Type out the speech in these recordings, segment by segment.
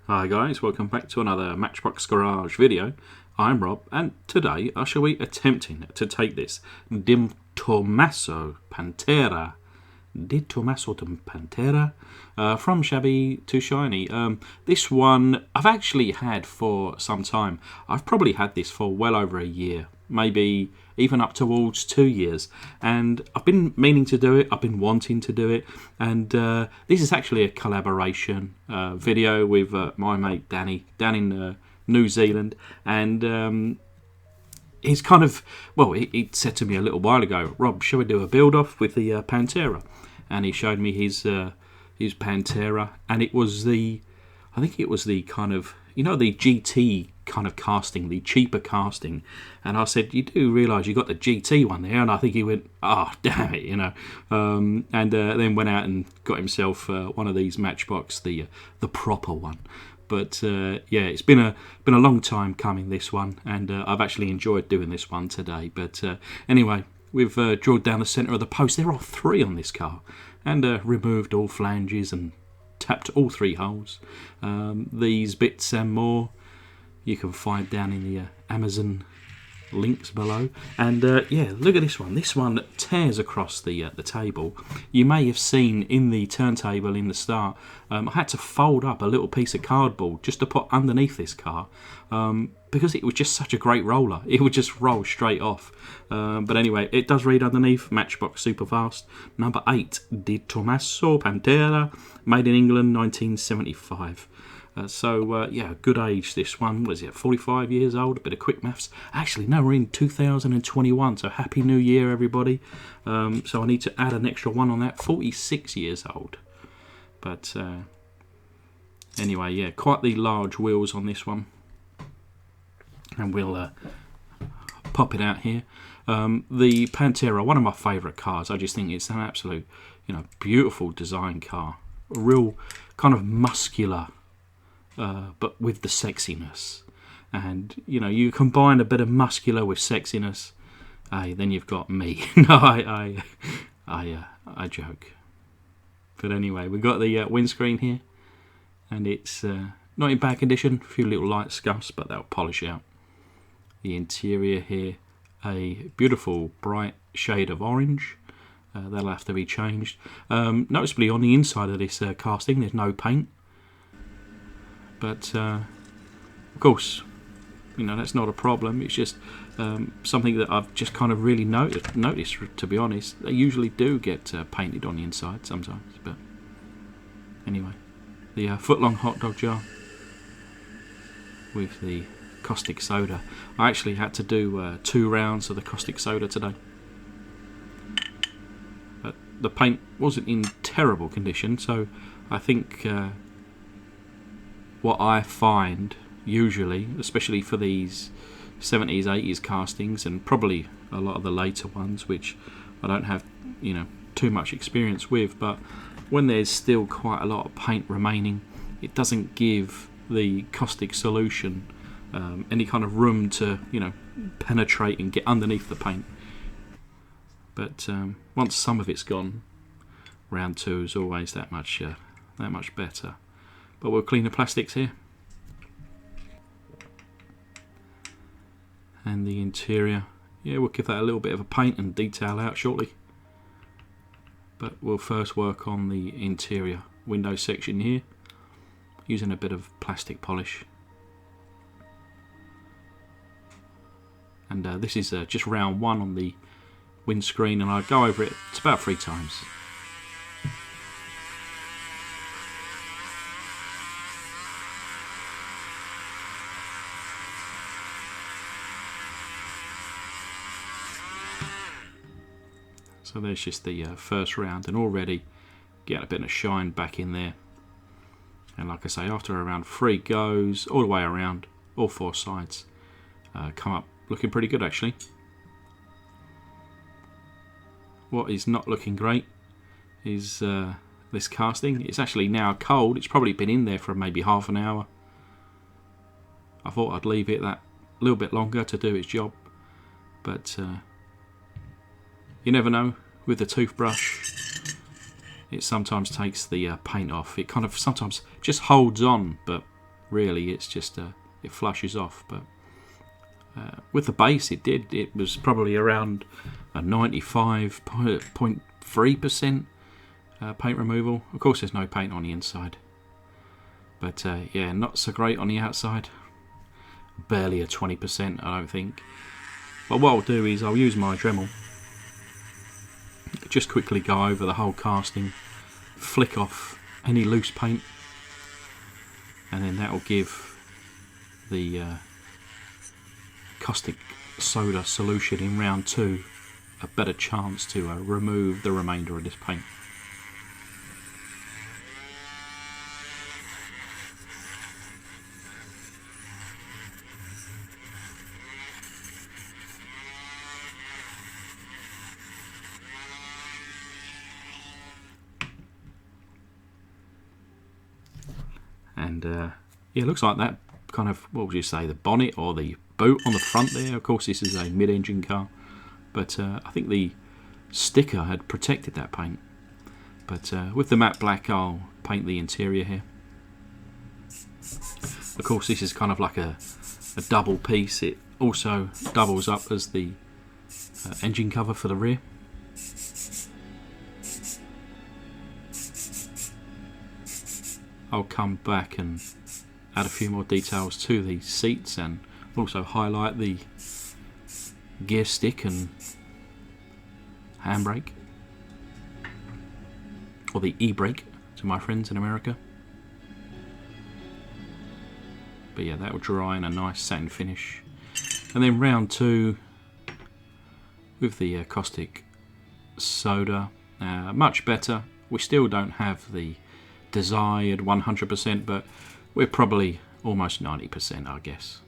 Hi guys, welcome back to another Matchbox Garage video. I'm Rob, and today I shall be attempting to take this Tomaso Pantera from shabby to shiny. This one I've actually had for some time. I've probably had this for well over a year, maybe even up towards 2 years, and I've been meaning to do it, I've been wanting to do it, and this is actually a collaboration video with my mate Danny down in New Zealand, and he's kind of, well, he said to me a little while ago, Rob, shall we do a build-off with the Pantera? And he showed me his Pantera, and it was I think it was the kind of, you know, the GT kind of casting, the cheaper casting. And I said, you do realise you got the GT one there? And I think he went, oh, damn it, you know. And then went out and got himself one of these Matchbox, the proper one. But yeah, it's been a long time coming, this one, and I've actually enjoyed doing this one today. But anyway, we've drilled down the centre of the post. There are 3 on this car, and removed all flanges and tapped all 3 holes. These bits and more you can find down in the Amazon links below. And yeah, look at this one. This one tears across the table. You may have seen in the turntable in the start, I had to fold up a little piece of cardboard just to put underneath this car, because it was just such a great roller. It would just roll straight off. But anyway, it does read underneath, Matchbox Superfast, number 8, di Tomaso Pantera, made in England, 1975. So yeah, good age this one. Was it 45 years old? A bit of quick maths. Actually, no, we're in 2021, so happy new year, everybody. So I need to add an extra one on that. 46 years old. But anyway, yeah, quite the large wheels on this one. And we'll pop it out here. The Pantera, one of my favourite cars. I just think it's an absolute, you know, beautiful design car. A real kind of muscular, but with the sexiness. And, you know, you combine a bit of muscular with sexiness, then you've got me. No, I joke. But anyway, we've got the windscreen here, and it's not in bad condition. A few little light scuffs, but that'll polish out. The interior here, a beautiful bright shade of orange. That'll have to be changed. Noticeably on the inside of this casting, there's no paint. But of course, you know, that's not a problem. It's just something that I've just kind of really noticed, to be honest. They usually do get painted on the inside sometimes. But anyway, the foot-long hot dog jar with the caustic soda. I actually had to do 2 rounds of the caustic soda today. But the paint wasn't in terrible condition, so I think what I find usually, especially for these 70s, 80s castings, and probably a lot of the later ones, which I don't have, you know, too much experience with, but when there's still quite a lot of paint remaining, it doesn't give the caustic solution any kind of room to, you know, penetrate and get underneath the paint. But once some of it's gone, round 2 is always that much better. But we'll clean the plastics here. And the interior, yeah, we'll give that a little bit of a paint and detail out shortly. But we'll first work on the interior window section here, using a bit of plastic polish. And this is just round 1 on the windscreen, and I'll go over it, it's about 3 times. So there's just the first round, and already get a bit of shine back in there. And like I say, after around 3 goes, all the way around, all 4 sides, come up looking pretty good actually. What is not looking great is this casting. It's actually now cold. It's probably been in there for maybe half an hour. I thought I'd leave it that little bit longer to do its job, but you never know. With the toothbrush, it sometimes takes the paint off. It kind of sometimes just holds on, but really it's just it flushes off. But with the base, it was probably around a 95.3% paint removal. Of course, there's no paint on the inside, but yeah, not so great on the outside. Barely a 20%, I don't think. But what I'll do is I'll use my Dremel, just quickly go over the whole casting, flick off any loose paint, and then that will give the caustic soda solution in round 2 a better chance to remove the remainder of this paint. And yeah, it looks like that kind of, what would you say, the bonnet or the boot on the front there. Of course, this is a mid-engine car, but I think the sticker had protected that paint. But with the matte black, I'll paint the interior here. Of course, this is kind of like a double piece. It also doubles up as the engine cover for the rear. I'll come back and add a few more details to the seats and also highlight the gear stick and handbrake, or the e-brake to my friends in America. But yeah, that will dry in a nice satin finish. And then round 2 with the caustic soda, much better. We still don't have the desired 100%, but we're probably almost 90%, I guess.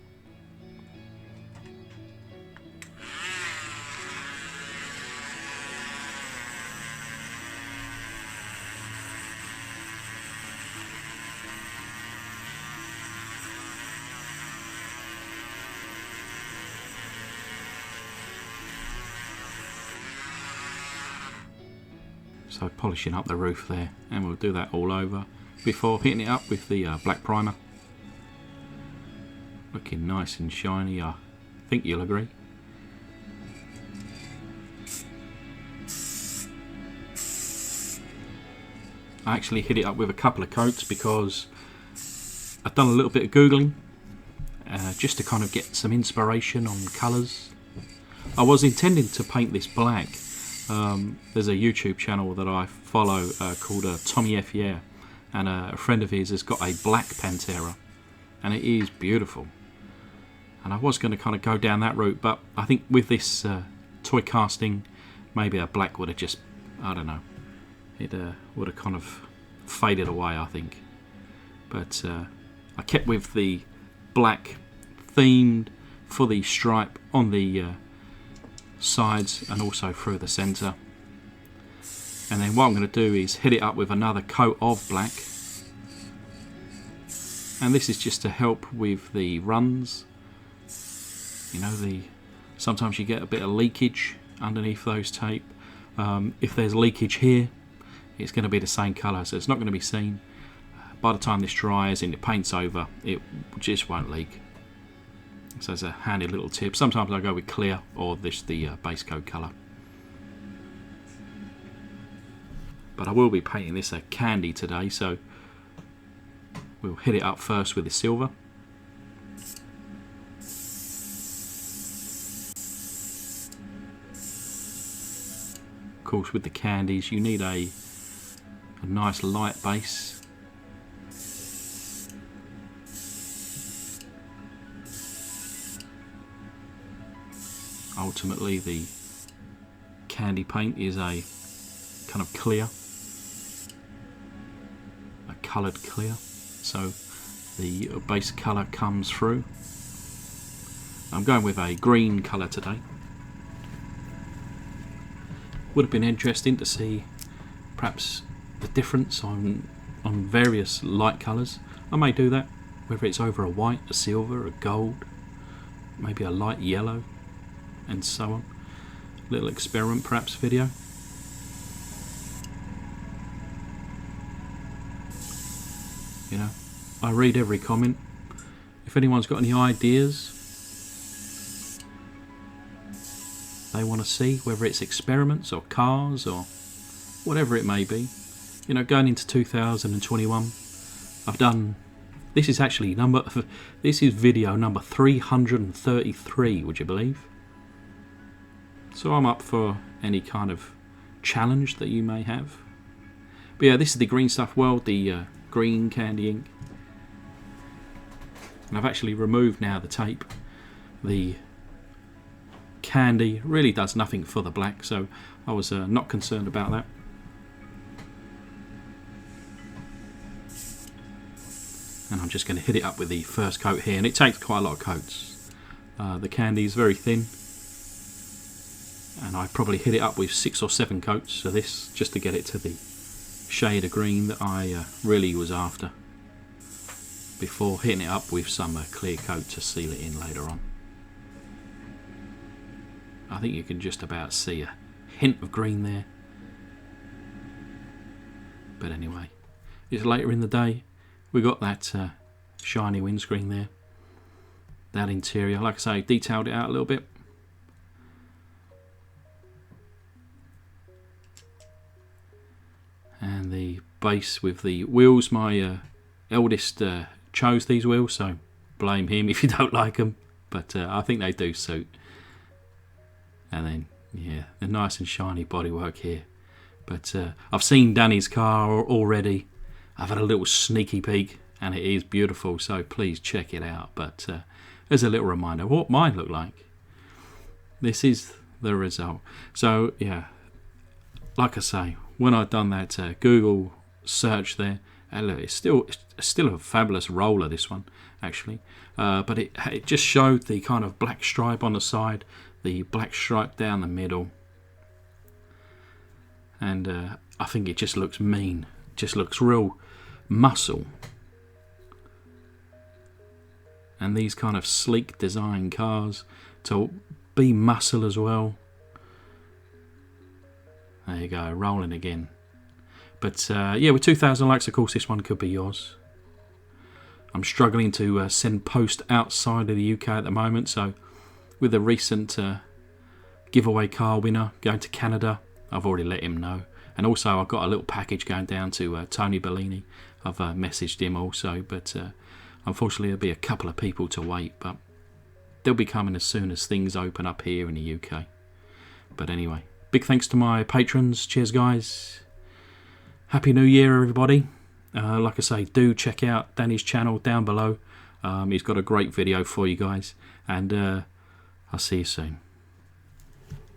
So polishing up the roof there, and we'll do that all over before hitting it up with the black primer. Looking nice and shiny, I think you'll agree. I actually hit it up with a couple of coats because I've done a little bit of Googling just to kind of get some inspiration on colours. I was intending to paint this black. There's a YouTube channel that I follow called Tommy F. Yeah, and a friend of his has got a black Pantera, and it is beautiful. And I was going to kind of go down that route, but I think with this toy casting, maybe a black would have just, I don't know, it would have kind of faded away, I think. But I kept with the black themed for the stripe on the sides and also through the centre. And then what I'm going to do is hit it up with another coat of black, and this is just to help with the runs. You know, sometimes you get a bit of leakage underneath those tape. If there's leakage here, it's going to be the same colour, so it's not going to be seen. By the time this dries and the paint's over, it just won't leak. So it's a handy little tip. Sometimes I go with clear or the base coat colour. But I will be painting this a candy today, so we'll hit it up first with the silver. Of course, with the candies, you need a nice light base. Ultimately, the candy paint is a kind of clear, a coloured clear, so the base colour comes through. I'm going with a green colour today. Would have been interesting to see perhaps the difference on various light colours. I may do that, whether it's over a white, a silver, a gold, maybe a light yellow, and so on. Little experiment perhaps video. You know, I read every comment. If anyone's got any ideas they want to see, whether it's experiments or cars or whatever it may be, you know, going into 2021, I've done. This is actually this is video number 333. Would you believe? So I'm up for any kind of challenge that you may have. But yeah, this is the Green Stuff World, the green candy ink. And I've actually removed now the tape. The candy really does nothing for the black, so I was not concerned about that. And I'm just going to hit it up with the first coat here, and it takes quite a lot of coats. The candy is very thin, and I probably hit it up with 6 or 7 coats of this just to get it to the shade of green that I really was after, before hitting it up with some clear coat to seal it in later on. I think you can just about see a hint of green there. But anyway, it's later in the day. We got that shiny windscreen there. That interior, like I say, detailed it out a little bit. And the base with the wheels, my eldest chose these wheels, so blame him if you don't like them. But I think they do suit. And then, yeah, the nice and shiny bodywork here. But I've seen Danny's car already. I've had a little sneaky peek, and it is beautiful, so please check it out. But as a little reminder of what mine looked like. This is the result. So, yeah, like I say, when I've done that Google search there, look, it's still a fabulous roller, this one, actually. But it just showed the kind of black stripe on the side, the black stripe down the middle, and I think it just looks mean, just looks real muscle. And these kind of sleek design cars to be muscle as well. There you go, rolling again. But yeah, with 2,000 likes, of course, this one could be yours. I'm struggling to send post outside of the UK at the moment, so with the recent giveaway car winner going to Canada, I've already let him know. And also I've got a little package going down to Tony Bellini. I've messaged him also, but unfortunately there'll be a couple of people to wait, but they'll be coming as soon as things open up here in the UK. But anyway, big thanks to my patrons. Cheers, guys. Happy New Year, everybody. Like I say, do check out Danny's channel down below. He's got a great video for you guys, and I'll see you soon.